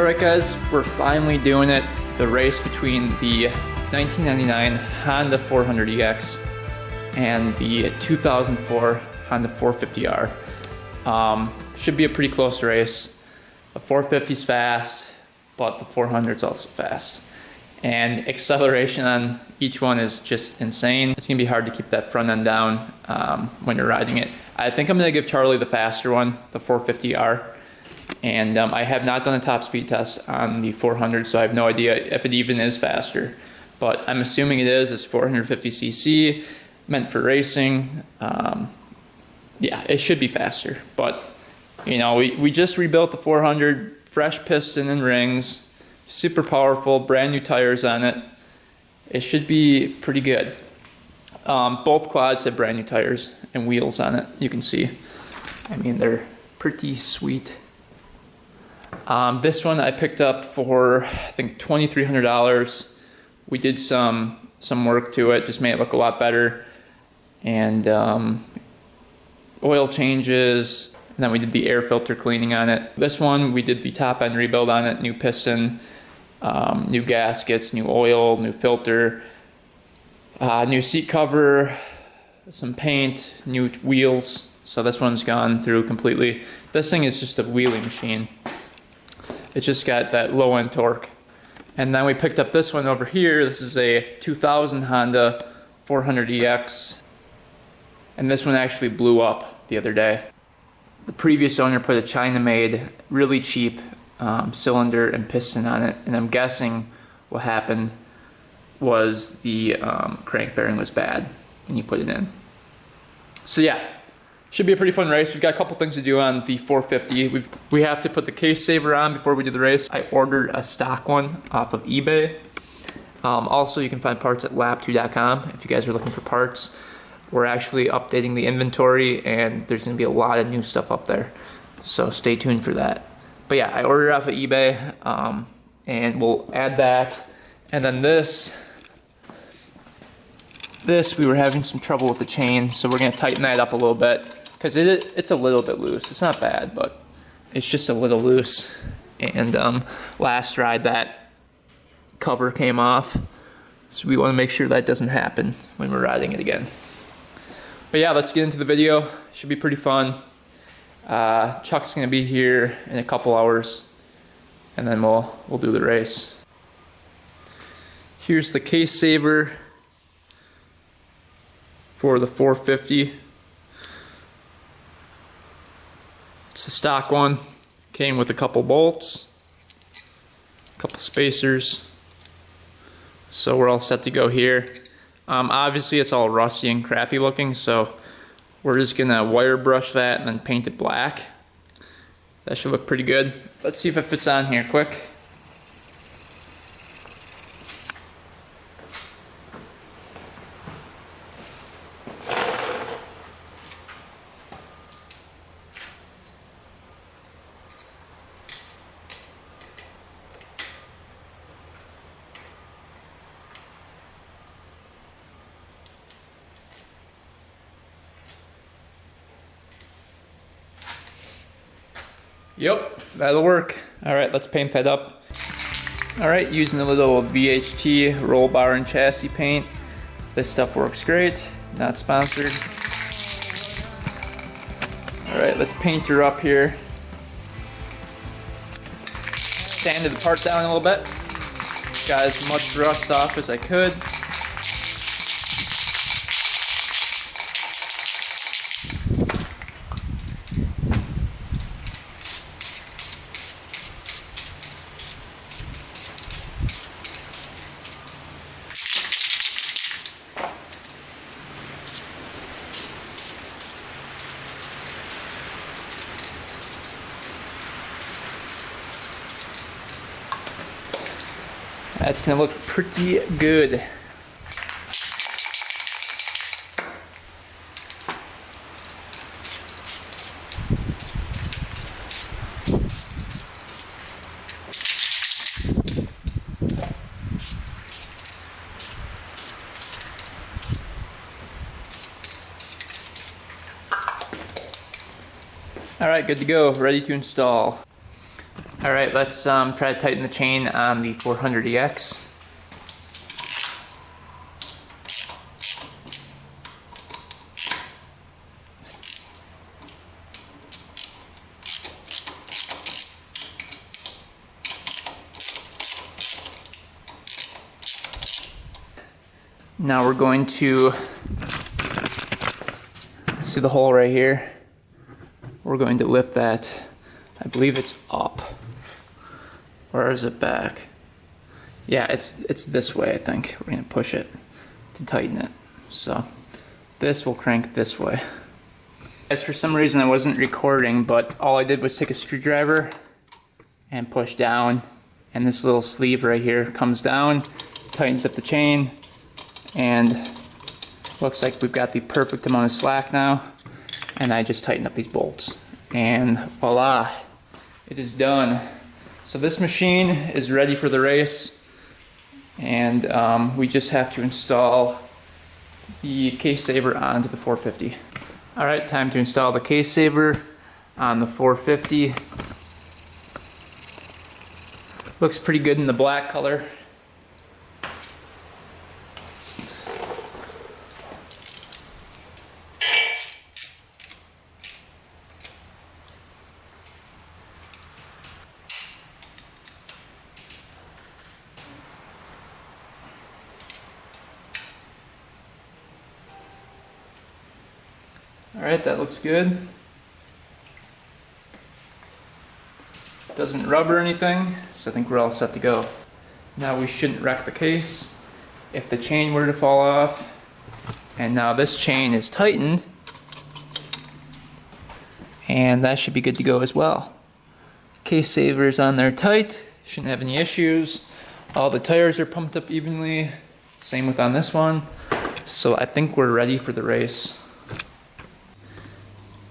Alright guys, we're finally doing it. The race between the 1999 Honda 400EX and the 2004 Honda 450R. Should be a pretty close race. The 450's fast, but the 400's also fast. And acceleration on each one is just insane. It's gonna be hard to keep that front end down when you're riding it. I think I'm gonna give Charlie the faster one, the 450R. And I have not done a top speed test on the 400, so I have no idea if it even is faster. But I'm assuming it is. It's 450cc, meant for racing. Yeah, it should be faster. But, you know, we just rebuilt the 400, fresh piston and rings, super powerful, brand new tires on it. It should be pretty good. Both quads have brand new tires and wheels on it, you can see. I mean, they're pretty sweet. This one I picked up for, I think, $2,300. We did some work to it, just made it look a lot better. And oil changes, and then we did the air filter cleaning on it. This one, we did the top end rebuild on it, new piston, new gaskets, new oil, new filter, new seat cover, some paint, new wheels. So this one's gone through completely. This thing is just a wheelie machine. It's just got that low end torque. And then we picked up this one over here. This is a 2000 Honda 400EX. And this one actually blew up the other day. The previous owner put a China-made, really cheap cylinder and piston on it. And I'm guessing what happened was the crank bearing was bad when you put it in. So yeah. Should be a pretty fun race. We've got a couple things to do on the 450. We have to put the case saver on before we do the race. I ordered a stock one off of eBay. Also, you can find parts at lab2.com if you guys are looking for parts. We're actually updating the inventory and there's gonna be a lot of new stuff up there. So stay tuned for that. But yeah, I ordered it off of eBay and we'll add that. And then this we were having some trouble with the chain, so we're gonna tighten that up a little bit. Because it's a little bit loose. It's not bad, but it's just a little loose. And last ride that cover came off. So we want to make sure that doesn't happen when we're riding it again. But yeah, let's get into the video. Should be pretty fun. Chuck's gonna be here in a couple hours. And then we'll do the race. Here's the case saver for the 450. It's the stock one. Came with a couple bolts, a couple spacers. So we're all set to go here. Obviously it's all rusty and crappy looking, so we're just gonna wire brush that and then paint it black. That should look pretty good. Let's see if it fits on here quick. Yep, that'll work. All right, let's paint that up. All right, using a little VHT roll bar and chassis paint. This stuff works great, not sponsored. All right, let's paint her up here. Sanded the part down a little bit. Got as much rust off as I could. That's gonna look pretty good. All right, good to go, ready to install. All right, let's try to tighten the chain on the 400EX. Now we're going to see the hole right here. We're going to lift that. I believe it's up. Or is it back? Yeah, it's this way, I think. We're gonna push it to tighten it. So this will crank this way. As for some reason I wasn't recording, but all I did was take a screwdriver and push down, and this little sleeve right here comes down, tightens up the chain, and looks like we've got the perfect amount of slack now. And I just tighten up these bolts, and voila, it is done. So this machine is ready for the race, and we just have to install the case saver onto the 450. All right, time to install the case saver on the 450. Looks pretty good in the black color. Alright, that looks good. Doesn't rub or anything, so I think we're all set to go. Now we shouldn't wreck the case if the chain were to fall off. And now this chain is tightened, and that should be good to go as well. Case saver's on there tight, shouldn't have any issues. All the tires are pumped up evenly, same with on this one. So I think we're ready for the race.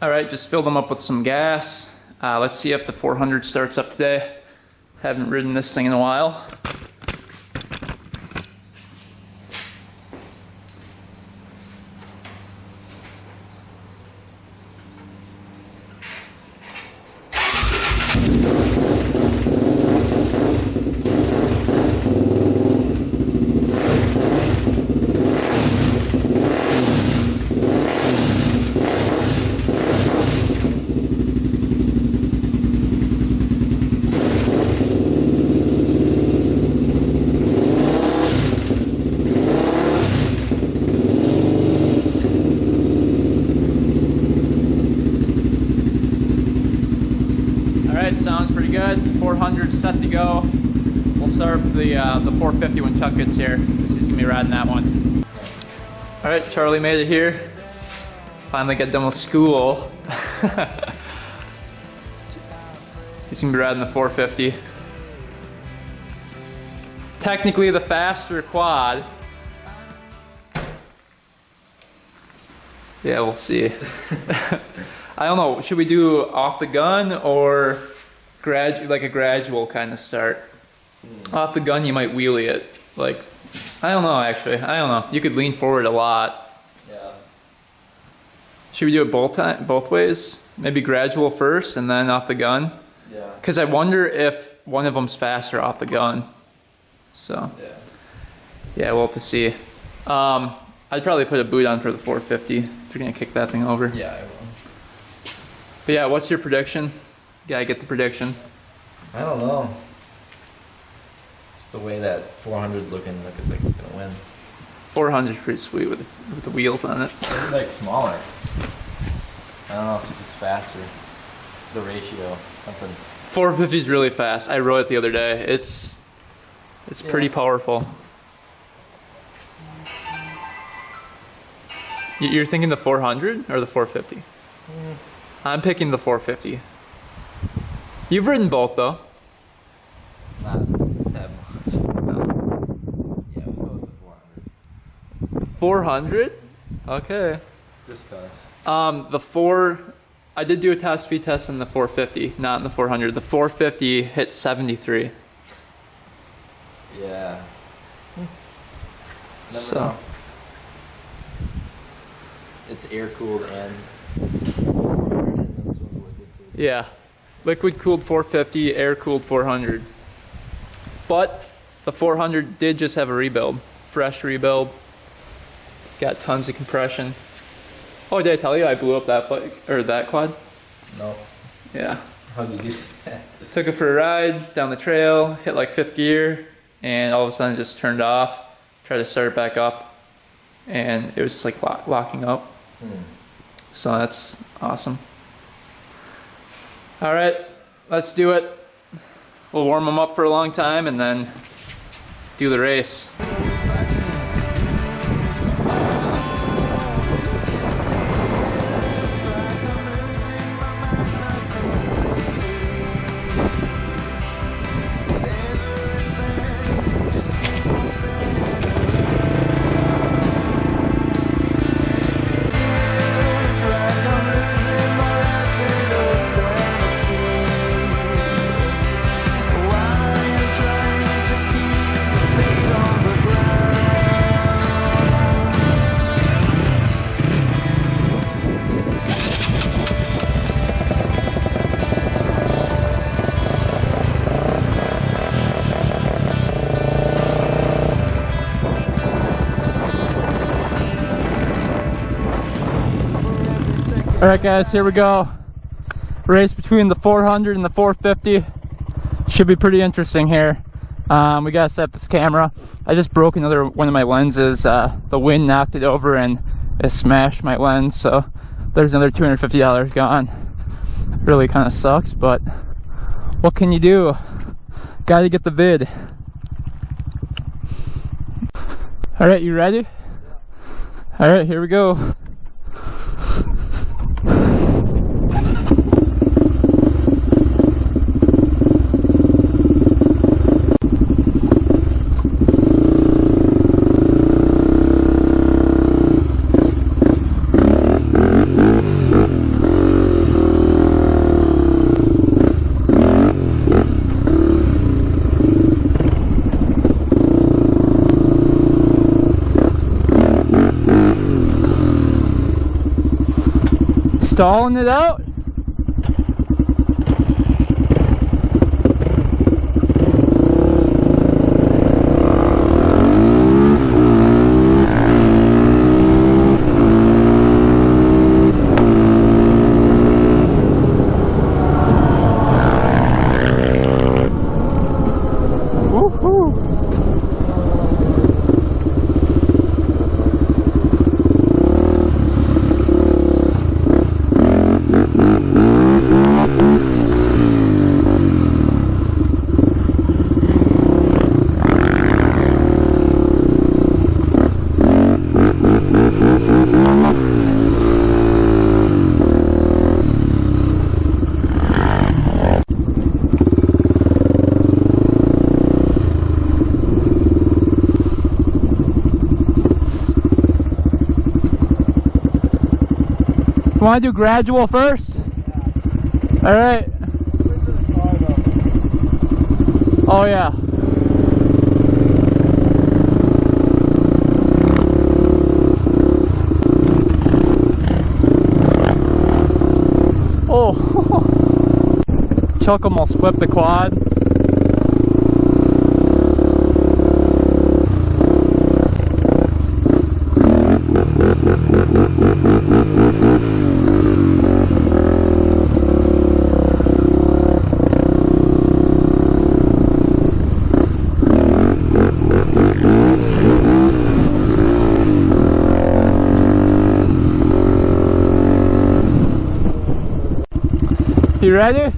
Alright, just fill them up with some gas. Let's see if the 400 starts up today. Haven't ridden this thing in a while. Sounds pretty good. 400 set to go. We'll start with the 450 when Chuck gets here. This is gonna be riding that one. All right, Charlie made it here. Finally got done with school. He's gonna be riding the 450. Technically the faster quad. Yeah, we'll see. I don't know, should we do off the gun or like a gradual kind of start? Off the gun you might wheelie it. Like, I don't know actually, I don't know. You could lean forward a lot. Yeah. Should we do it both ways? Maybe gradual first and then off the gun? Yeah. Because I wonder if one of them's faster off the gun. So, yeah, we'll have to see. I'd probably put a boot on for the 450 if you're gonna kick that thing over. Yeah, I will. But yeah, what's your prediction? Gotta get the prediction. I don't know. It's the way that 400's looking like it's gonna win. 400's pretty sweet with the wheels on it. It's like smaller. I don't know if it's faster. The ratio, something. 450's really fast. I rode it the other day. It's pretty powerful. You're thinking the 400 or the 450? I'm picking the 450. You've ridden both though. Not that much. No. Yeah, we'll go with the 400. 400? Okay. Just cause. I did do a top speed test in the 450, not in the 400. The 450 hit 73. Yeah. Never So. know. It's air cooled and 400 and this one's liquid cooled. Yeah. liquid cooled 450, air cooled 400. But the 400 did just have a rebuild, fresh rebuild. It's got tons of compression. Oh, did I tell you I blew up that bike or that quad? No. Yeah. How'd you do that? Took it for a ride down the trail, hit like 5th gear, and all of a sudden it just turned off. Tried to start it back up, and it was just like locking up. So that's awesome. All right, let's do it. We'll warm them up for a long time and then do the race. All right, guys, here we go. Race between the 400 and the 450. Should be pretty interesting here. We gotta set up this camera. I just broke another one of my lenses. The wind knocked it over and it smashed my lens. So there's another $250 gone. Really kind of sucks, but what can you do? Gotta get the vid. All right, you ready? All right, here we go. Stalling it out. Woohoo. You want to do gradual first? Yeah. All right. Oh yeah. Oh. Chuck almost flipped the quad. You ready?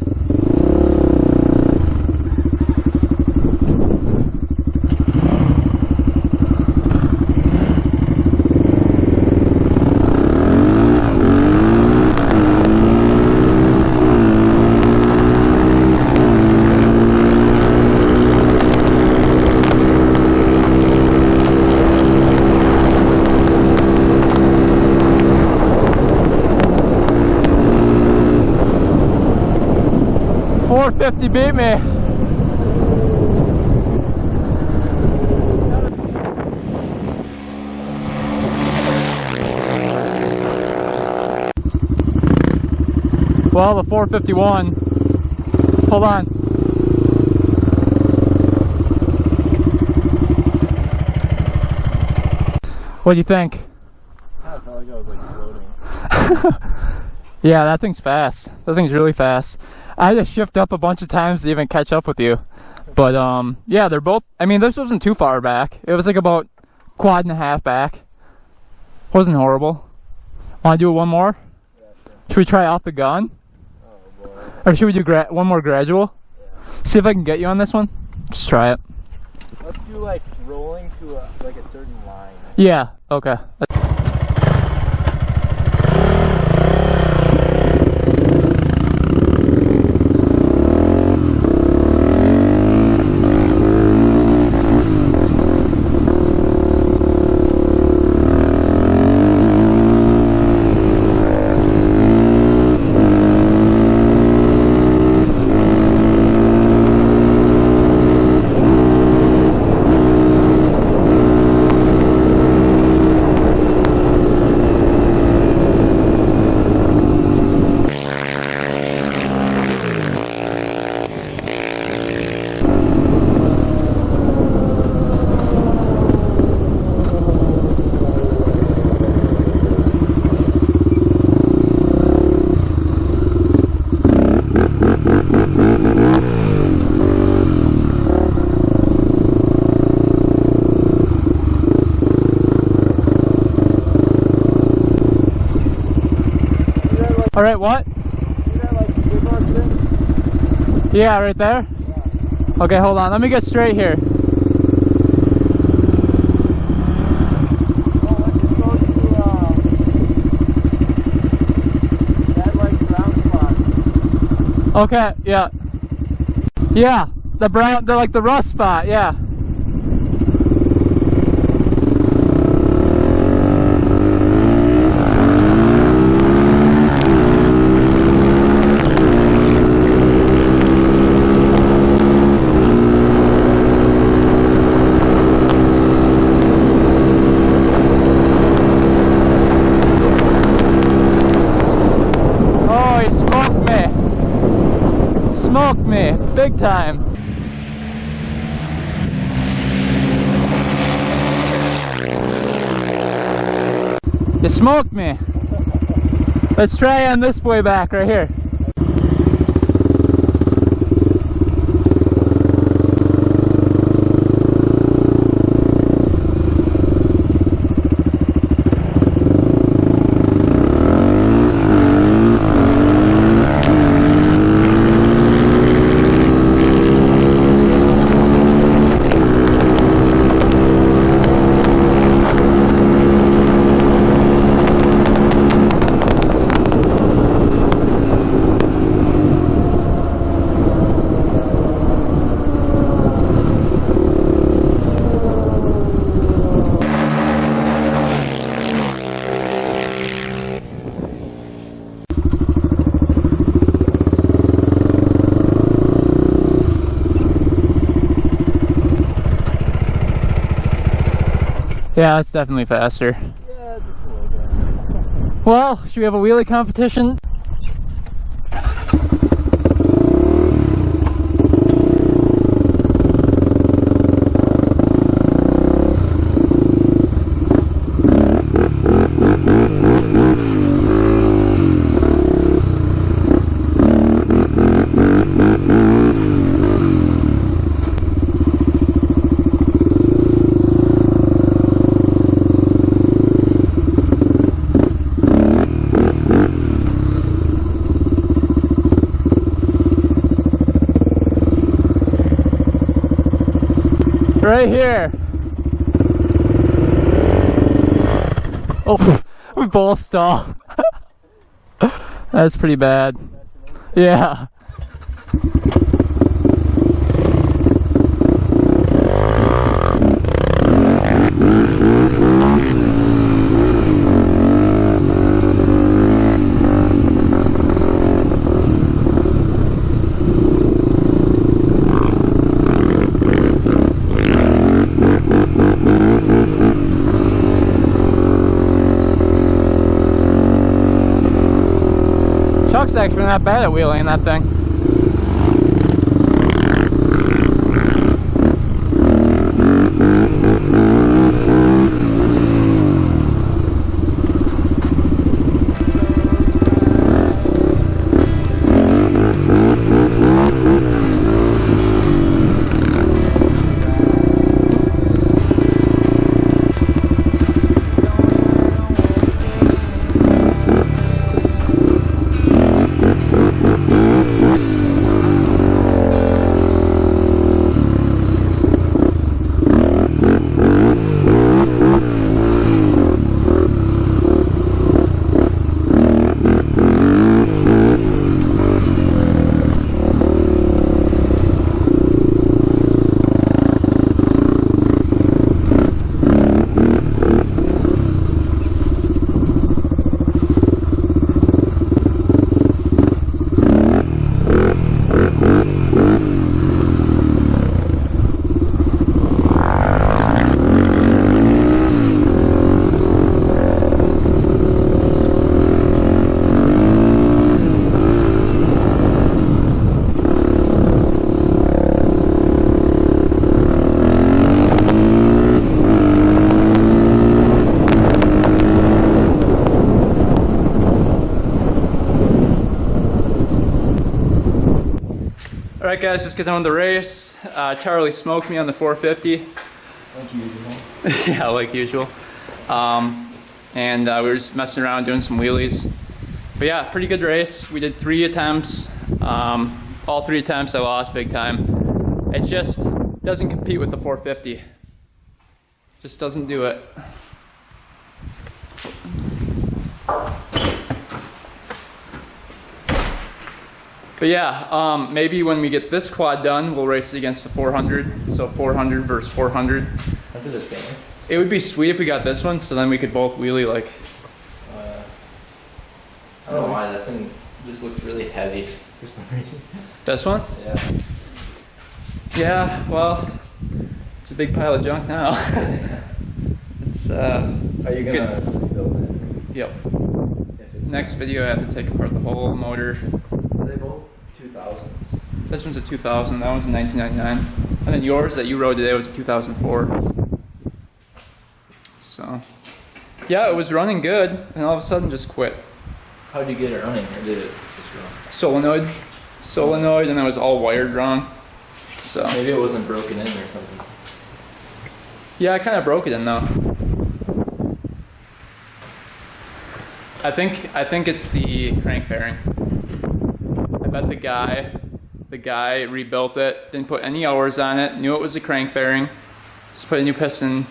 $450 beat me. Well, the 451 Hold on. What do you think? I felt like I was like floating. Yeah, that thing's fast. That thing's really fast. I had to shift up a bunch of times to even catch up with you. But yeah, they're both, I mean, this wasn't too far back. It was like about quad and a half back. Wasn't horrible. Want to do it one more? Yeah, sure. Should we try off the gun? Oh boy. Or should we do one more gradual? Yeah. See if I can get you on this one. Just try it. Let's do like rolling to like a certain line. Yeah, okay. All right, what? See that like skid mark thing? Yeah, right there? Yeah. Okay, hold on. Let me get straight here. Oh, let's just go to that like brown spot. Okay, yeah. Yeah, the brown, they're like the rust spot, yeah. Smoked me, big time. You smoked me. Let's try on this way back right here. Yeah, it's definitely faster. Yeah, just a little bit. Well, should we have a wheelie competition? Right here. Oh, we both stalled. That's pretty bad. Yeah. Chuck's actually not bad at wheeling that thing. All right, guys, let's get on with the race. Charlie smoked me on the 450. Like usual. Yeah, like usual. And we were just messing around doing some wheelies. But yeah, pretty good race. We did 3 attempts. All 3 attempts I lost big time. It just doesn't compete with the 450. Just doesn't do it. But yeah, maybe when we get this quad done, we'll race it against the 400. So 400 versus 400. Aren't they the same? It would be sweet if we got this one, so then we could both wheelie like. I don't know why this thing just looks really heavy for some reason. This one? Yeah. Yeah, well, it's a big pile of junk now. It's Are you gonna build it? Yep. If it's Next video I have to take apart the whole motor. Are they both 2000s? This one's a 2000, that one's a 1999. And then yours that you rode today was a 2004. So, yeah, it was running good, and all of a sudden just quit. How did you get it running, or did it just run? Solenoid, and it was all wired wrong. So Maybe it wasn't broken in or something. yeah, I kind of broke it in though. I think it's the crank bearing. I bet the guy rebuilt it, didn't put any hours on it, knew it was a crank bearing, just put a new piston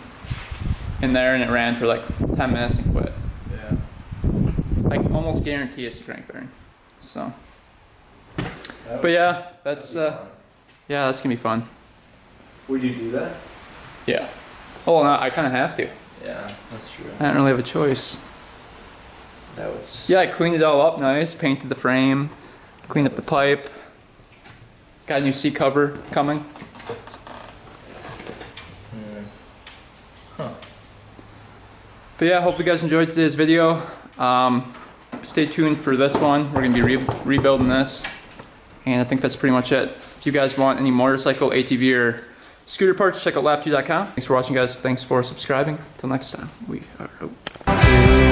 in there and it ran for like 10 minutes and quit. Yeah. I can almost guarantee it's a crank bearing. So, but yeah, that's that's gonna be fun. Would you do that? Yeah. Oh, no, I kind of have to. Yeah, that's true. I don't really have a choice. That would. Just... Yeah, I cleaned it all up nice, painted the frame, cleaned up the pipe. Got a new seat cover coming. Huh. But yeah, hope you guys enjoyed today's video. Stay tuned for this one. We're gonna be rebuilding this. And I think that's pretty much it. If you guys want any motorcycle, ATV, or scooter parts, check out lap2.com. Thanks for watching, guys. Thanks for subscribing. Till next time, we are out.